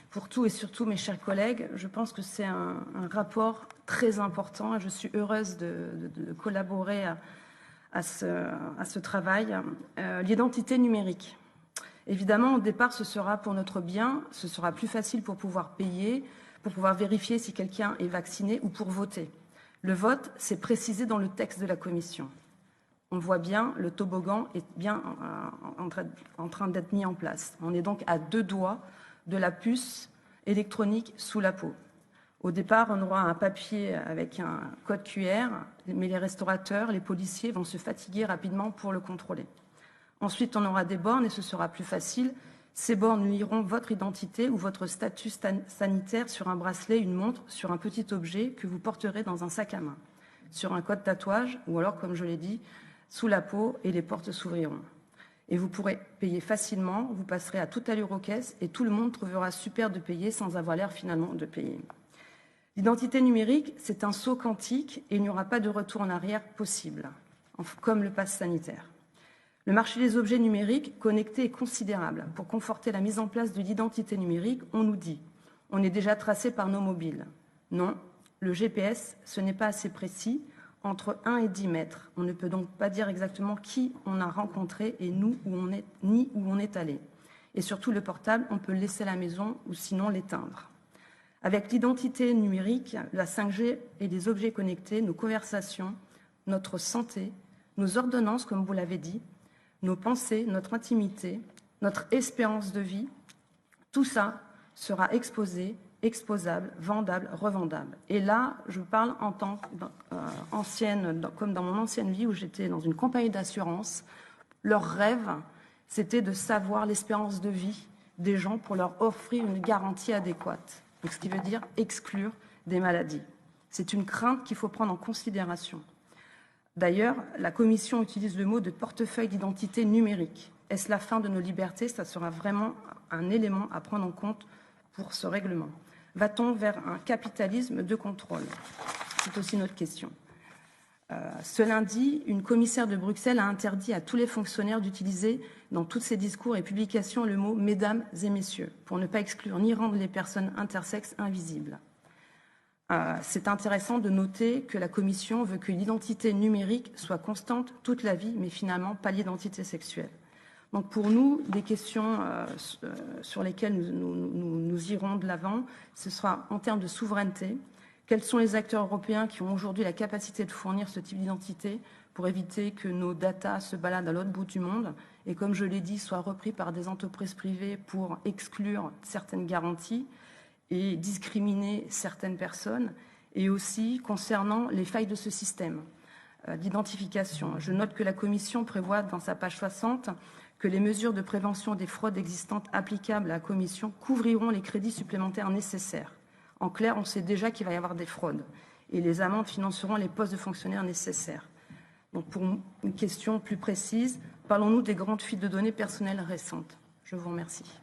pour tout et surtout, mes chers collègues. Je pense que c'est un rapport très important et je suis heureuse de collaborer à ce travail. L'identité numérique. Évidemment, au départ, ce sera pour notre bien, ce sera plus facile pour pouvoir payer, pour pouvoir vérifier si quelqu'un est vacciné ou pour voter. Le vote, c'est précisé dans le texte de la Commission. On voit bien, le toboggan est bien en train d'être mis en place. On est donc à 2 doigts de la puce électronique sous la peau. Au départ, on aura un papier avec un code QR, mais les restaurateurs, les policiers vont se fatiguer rapidement pour le contrôler. Ensuite, on aura des bornes et ce sera plus facile. Ces bornes liront votre identité ou votre statut sanitaire sur un bracelet, une montre, sur un petit objet que vous porterez dans un sac à main, sur un code tatouage ou alors, comme je l'ai dit, sous la peau et les portes s'ouvriront. Et vous pourrez payer facilement, vous passerez à toute allure aux caisses et tout le monde trouvera super de payer sans avoir l'air finalement de payer. L'identité numérique, c'est un saut quantique et il n'y aura pas de retour en arrière possible, comme le pass sanitaire. Le marché des objets numériques connectés est considérable. Pour conforter la mise en place de l'identité numérique, on nous dit « on est déjà tracé par nos mobiles ». Non, le GPS, ce n'est pas assez précis, entre 1 et 10 mètres. On ne peut donc pas dire exactement qui on a rencontré et nous, ni où on est allé. Et surtout, le portable, on peut le laisser à la maison ou sinon l'éteindre. Avec l'identité numérique, la 5G et les objets connectés, nos conversations, notre santé, nos ordonnances, comme vous l'avez dit, nos pensées, notre intimité, notre espérance de vie, tout ça sera exposé, exposable, vendable, revendable. Et là, je parle en tant qu'ancienne, comme dans mon ancienne vie où j'étais dans une compagnie d'assurance. Leur rêve, c'était de savoir l'espérance de vie des gens pour leur offrir une garantie adéquate. Donc, ce qui veut dire exclure des maladies. C'est une crainte qu'il faut prendre en considération. D'ailleurs, la Commission utilise le mot de portefeuille d'identité numérique. Est-ce la fin de nos libertés? Ça sera vraiment un élément à prendre en compte pour ce règlement. Va-t-on vers un capitalisme de contrôle? C'est aussi notre question. Ce lundi, une commissaire de Bruxelles a interdit à tous les fonctionnaires d'utiliser dans tous ses discours et publications le mot « mesdames et messieurs » pour ne pas exclure ni rendre les personnes intersexes invisibles. C'est intéressant de noter que la Commission veut que l'identité numérique soit constante toute la vie, mais finalement pas l'identité sexuelle. Donc pour nous, des questions sur lesquelles nous irons de l'avant, ce sera en termes de souveraineté. Quels sont les acteurs européens qui ont aujourd'hui la capacité de fournir ce type d'identité pour éviter que nos datas se baladent à l'autre bout du monde et, comme je l'ai dit, soient repris par des entreprises privées pour exclure certaines garanties et discriminer certaines personnes, et aussi concernant les failles de ce système d'identification. Je note que la Commission prévoit dans sa page 60 que les mesures de prévention des fraudes existantes applicables à la Commission couvriront les crédits supplémentaires nécessaires. En clair, on sait déjà qu'il va y avoir des fraudes et les amendes financeront les postes de fonctionnaires nécessaires. Donc pour une question plus précise, parlons-nous des grandes fuites de données personnelles récentes. Je vous remercie.